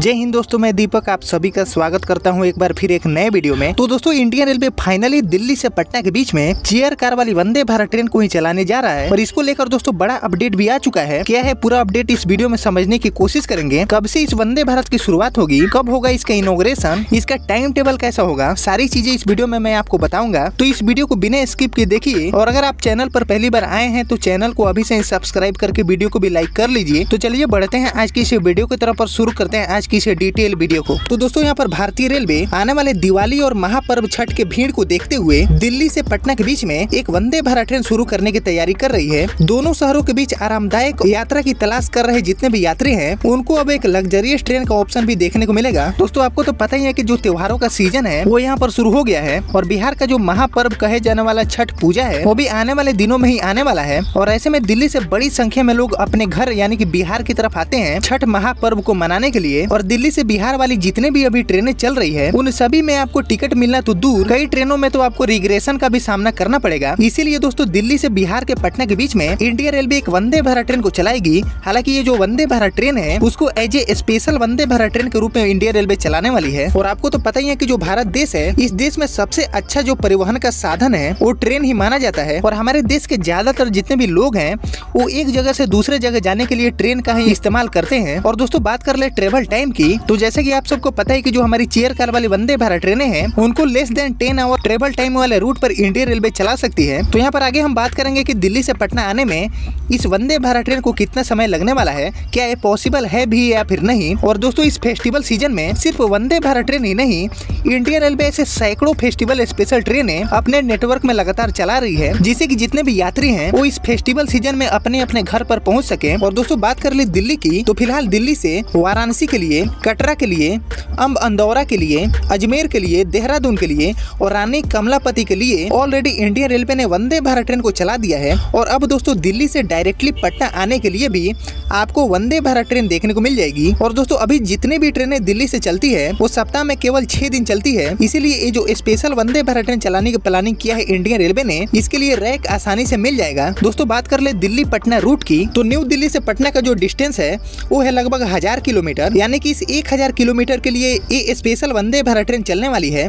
जय हिंद दोस्तों, मैं दीपक आप सभी का स्वागत करता हूं एक बार फिर एक नए वीडियो में। तो दोस्तों, इंडियन रेलवे फाइनली दिल्ली से पटना के बीच में चेयर कार वाली वंदे भारत ट्रेन को ही चलाने जा रहा है और इसको लेकर दोस्तों बड़ा अपडेट भी आ चुका है। क्या है पूरा अपडेट इस वीडियो में समझने की कोशिश करेंगे। कब से इस वंदे भारत की शुरुआत होगी, कब होगा इसका इनॉग्रेशन, इसका टाइम टेबल कैसा होगा, सारी चीजें इस वीडियो में मैं आपको बताऊंगा। तो इस वीडियो को बिना स्किप के देखिए और अगर आप चैनल पर पहली बार आए हैं तो चैनल को अभी से सब्सक्राइब करके वीडियो को भी लाइक कर लीजिए। तो चलिए बढ़ते हैं आज की इस वीडियो की तरफ और शुरू करते हैं आज की इस डिटेल वीडियो को। तो दोस्तों, यहाँ पर भारतीय रेलवे आने वाले दिवाली और महापर्व छठ के भीड़ को देखते हुए दिल्ली से पटना के बीच में एक वंदे भारत ट्रेन शुरू करने की तैयारी कर रही है। दोनों शहरों के बीच आरामदायक यात्रा की तलाश कर रहे जितने भी यात्री हैं उनको अब एक लग्जरियस ट्रेन का ऑप्शन भी देखने को मिलेगा। दोस्तों, आपको तो पता ही है कि जो त्योहारों का सीजन है वो यहाँ पर शुरू हो गया है और बिहार का जो महापर्व कहे जाने वाला छठ पूजा है वो भी आने वाले दिनों में ही आने वाला है। और ऐसे में दिल्ली से बड़ी संख्या में लोग अपने घर यानी कि बिहार की तरफ आते हैं छठ महापर्व को मनाने के लिए। और दिल्ली से बिहार वाली जितने भी अभी ट्रेनें चल रही है उन सभी में आपको टिकट मिलना तो दूर, कई ट्रेनों में तो आपको रिग्रेशन का भी सामना करना पड़ेगा। इसीलिए दोस्तों, दिल्ली से बिहार के पटना के बीच में इंडियन रेलवे एक वंदे भारत ट्रेन को चलाएगी। हालांकि ये जो वंदे भारत ट्रेन है उसको as a special Vande Bharat train के रूप में इंडियन रेलवे चलाने वाली है। और आपको तो पता ही है कि जो भारत देश है, इस देश में सबसे अच्छा जो परिवहन का साधन है वो ट्रेन ही माना जाता है। और हमारे देश के ज्यादातर जितने भी लोग हैं वो एक जगह से दूसरे जगह जाने के लिए ट्रेन का ही इस्तेमाल करते हैं। और दोस्तों, बात कर ले ट्रेवल टाइम की, तो जैसे कि आप सबको पता है कि जो हमारी चेयर कार वाली वंदे भारत ट्रेनें हैं उनको less than 10 hour travel time वाले रूट पर इंडियन रेलवे चला सकती है। तो यहाँ पर आगे हम बात करेंगे कि दिल्ली से पटना आने में इस वंदे भारत ट्रेन को कितना समय लगने वाला है, क्या ये पॉसिबल है भी या फिर नहीं। और दोस्तों, इस फेस्टिवल सीजन में सिर्फ वंदे भारत ट्रेन ही नहीं, इंडियन रेलवे ऐसे सैकड़ों फेस्टिवल स्पेशल ट्रेनें अपने नेटवर्क में लगातार चला रही है जिससे कि जितने भी यात्री हैं वो इस फेस्टिवल सीजन में अपने अपने घर पर पहुंच सके। और दोस्तों, बात कर ले दिल्ली की, तो फिलहाल दिल्ली से वाराणसी के लिए, कटरा के लिए, अंदौरा के लिए, अजमेर के लिए, देहरादून के लिए और रानी कमलापति के लिए ऑलरेडी इंडियन रेलवे ने वंदे भारत ट्रेन को चला दिया है। और अब दोस्तों, दिल्ली से डायरेक्टली पटना आने के लिए भी आपको वंदे भारत ट्रेन देखने को मिल जाएगी। और दोस्तों, अभी जितने भी ट्रेनें दिल्ली से चलती है वो सप्ताह में केवल 6 दिन चलती है। इसीलिए ये जो स्पेशल वंदे भारत ट्रेन चलाने की प्लानिंग किया है इंडियन रेलवे ने, इसके लिए रैक आसानी से मिल जाएगा। दोस्तों, बात कर ले दिल्ली पटना रूट की, तो न्यू दिल्ली से पटना का जो डिस्टेंस है वो है लगभग 1000 किलोमीटर, यानी कि इस 1000 किलोमीटर के लिए ये स्पेशल वंदे भारत ट्रेन चलने वाली है।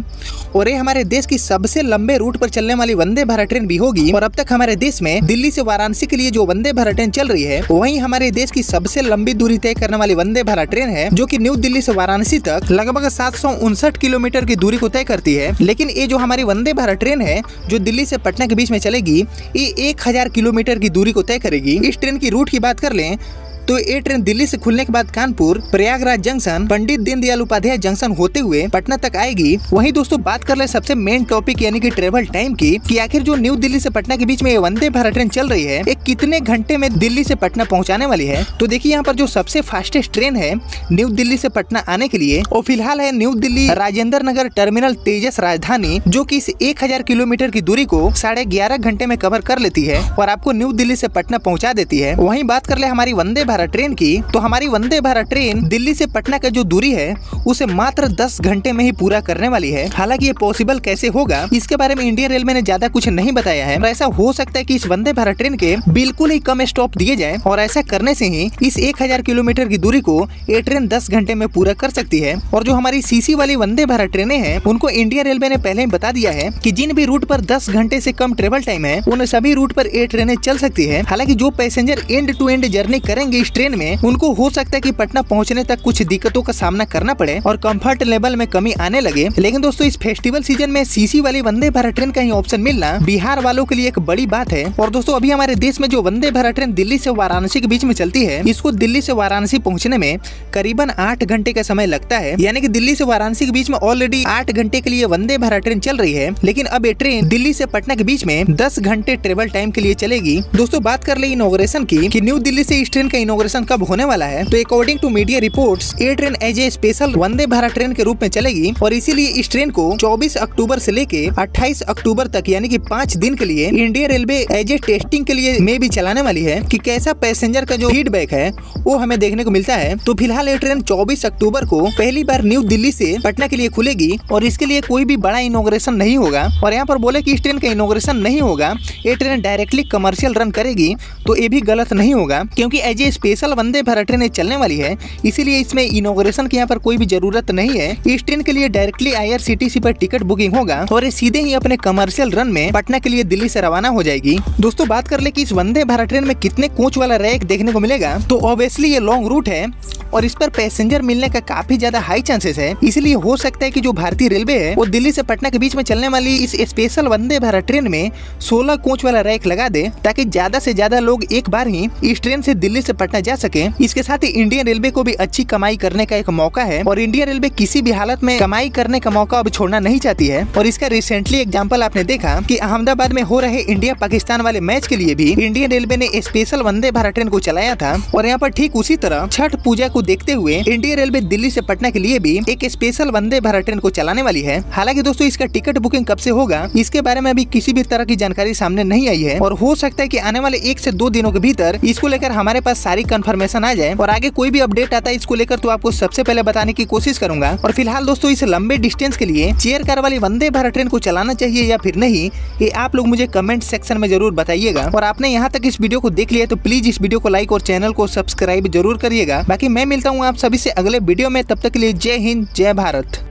और ये हमारे देश की सबसे लंबे रूट पर चलने वाली वंदे भारत ट्रेन भी होगी। और अब तक हमारे देश में दिल्ली से वाराणसी के लिए जो वंदे भारत ट्रेन चल रही है वही हमारे देश की सबसे लंबी दूरी तय करने वाली वंदे भारत ट्रेन है, जो कि न्यू दिल्ली से वाराणसी तक लगभग 759 किलोमीटर की दूरी को तय करती है। लेकिन ये जो हमारी वंदे भारत ट्रेन है जो दिल्ली से पटना के बीच में चलेगी, ये 1000 किलोमीटर की दूरी को तय करेगी। इस ट्रेन की रूट की बात कर लें तो ये ट्रेन दिल्ली से खुलने के बाद कानपुर, प्रयागराज जंक्शन, पंडित दीनदयाल उपाध्याय जंक्शन होते हुए पटना तक आएगी। वहीं दोस्तों, बात कर ले सबसे मेन टॉपिक यानी कि ट्रेवल टाइम की, कि आखिर जो न्यू दिल्ली से पटना के बीच में ये वंदे भारत ट्रेन चल रही है ये कितने घंटे में दिल्ली से पटना पहुंचाने वाली है। तो देखिए, यहाँ पर जो सबसे फास्टेस्ट ट्रेन है न्यू दिल्ली से पटना आने के लिए वो फिलहाल है न्यू दिल्ली राजेंद्र नगर टर्मिनल तेजस राजधानी, जो की इस 1000 किलोमीटर की दूरी को 11.5 घंटे में कवर कर लेती है और आपको न्यू दिल्ली से पटना पहुँचा देती है। वहीं बात कर ले हमारी वंदे भारत ट्रेन की, तो हमारी वंदे भारत ट्रेन दिल्ली से पटना का जो दूरी है उसे मात्र 10 घंटे में ही पूरा करने वाली है। हालांकि ये पॉसिबल कैसे होगा इसके बारे में इंडियन रेलवे ने ज्यादा कुछ नहीं बताया है। ऐसा हो सकता है कि इस वंदे भारत ट्रेन के बिल्कुल ही कम स्टॉप दिए जाए और ऐसा करने से ही इस 1000 किलोमीटर की दूरी को ये ट्रेन 10 घंटे में पूरा कर सकती है। और जो हमारी सीसी वाली वंदे भारत ट्रेनें हैं उनको इंडियन रेलवे ने पहले ही बता दिया है कि जिन भी रूट पर 10 घंटे से कम ट्रेवल टाइम है उन सभी रूट पर ये ट्रेनें चल सकती है। हालांकि जो passenger end to end journey करेंगे इस ट्रेन में उनको हो सकता है कि पटना पहुंचने तक कुछ दिक्कतों का सामना करना पड़े और कंफर्ट लेवल में कमी आने लगे। लेकिन दोस्तों, इस फेस्टिवल सीजन में सीसी वाली वंदे भारत ट्रेन का ही ऑप्शन मिलना बिहार वालों के लिए एक बड़ी बात है। और दोस्तों, अभी हमारे देश में जो वंदे भारत ट्रेन दिल्ली से वाराणसी के बीच में चलती है इसको दिल्ली से वाराणसी पहुँचने में करीबन 8 घंटे का समय लगता है। यानी कि दिल्ली से वाराणसी के बीच में ऑलरेडी 8 घंटे के लिए वंदे भारत ट्रेन चल रही है। लेकिन अब ये ट्रेन दिल्ली से पटना के बीच में 10 घंटे ट्रेवल टाइम के लिए चलेगी। दोस्तों, बात कर ले इनॉग्रेशन की, कि न्यू दिल्ली से इस ट्रेन का इनॉग्रेशन कब होने वाला है, तो अकॉर्डिंग टू मीडिया रिपोर्ट्स ये train as a special Vande Bharat train के रूप में चलेगी। और इसीलिए इस ट्रेन को 24 अक्टूबर से लेके 28 अक्टूबर तक यानी कि 5 दिन के लिए Indian railway as a testing के लिए में भी चलाने वाली है कि कैसा पैसेंजर का जो फीडबैक है वो हमें देखने को मिलता है। तो फिलहाल ये ट्रेन 24 अक्टूबर को पहली बार न्यू दिल्ली से पटना के लिए खुलेगी और इसके लिए कोई भी बड़ा इनॉग्रेशन नहीं होगा। और यहाँ पर बोले कि इस ट्रेन का इनॉग्रेशन नहीं होगा, ये ट्रेन डायरेक्टली कमर्शियल रन करेगी, तो ये भी गलत नहीं होगा क्योंकि as a special Vande Bharat train चलने वाली है, इसीलिए इसमें इनॉग्रेशन की यहाँ पर कोई भी जरूरत नहीं है। इस ट्रेन के लिए डायरेक्टली IRCTC पर टिकट बुकिंग होगा और ये सीधे ही अपने कमर्शियल रन में पटना के लिए दिल्ली से रवाना हो जाएगी। दोस्तों बात कर ले कि इस वंदे भारत ट्रेन में कितने कोच वाला रैक देखने को मिलेगा, तो ऑब्वियसली ये लॉन्ग रूट है और इस पर पैसेंजर मिलने का काफी ज्यादा हाई चांसेस है। इसलिए हो सकता है कि जो भारतीय रेलवे है वो दिल्ली से पटना के बीच में चलने वाली इस स्पेशल वंदे भारत ट्रेन में 16 कोच वाला रैक लगा दे, ताकि ज्यादा से ज्यादा लोग एक बार ही इस ट्रेन से दिल्ली से पटना जा सके। इसके साथ ही इंडियन रेलवे को भी अच्छी कमाई करने का एक मौका है और इंडियन रेलवे किसी भी हालत में कमाई करने का मौका अब छोड़ना नहीं चाहती है। और इसका रिसेंटली एग्जाम्पल आपने देखा कि अहमदाबाद में हो रहे इंडिया पाकिस्तान वाले मैच के लिए भी इंडियन रेलवे ने स्पेशल वंदे भारत ट्रेन को चलाया था। और यहाँ पर ठीक उसी तरह छठ पूजा को देखते हुए इंडियन रेलवे दिल्ली से पटना के लिए भी एक स्पेशल वंदे भारत ट्रेन को चलाने वाली है। हालांकि दोस्तों इसका टिकट बुकिंग कब से होगा इसके बारे में अभी किसी भी तरह की जानकारी सामने नहीं आई है और हो सकता है कि आने वाले 1 से 2 दिनों के भीतर इसको लेकर हमारे पास सारी कंफर्मेशन आ जाए और आगे कोई भी अपडेट आता है इसको लेकर तो आपको सबसे पहले बताने की कोशिश करूंगा। और फिलहाल दोस्तों इस लंबे डिस्टेंस के लिए चेयर कार वाली वंदे भारत ट्रेन को चलाना चाहिए या फिर नहीं, ये आप लोग मुझे कमेंट सेक्शन में जरूर बताइएगा। और आपने यहाँ तक इस वीडियो को देख लिया तो प्लीज इस वीडियो को लाइक और चैनल को सब्सक्राइब जरूर करिएगा। बाकी मैं मिलता हूँ आप सभी से अगले वीडियो में, तब तक के लिए जय हिंद जय भारत।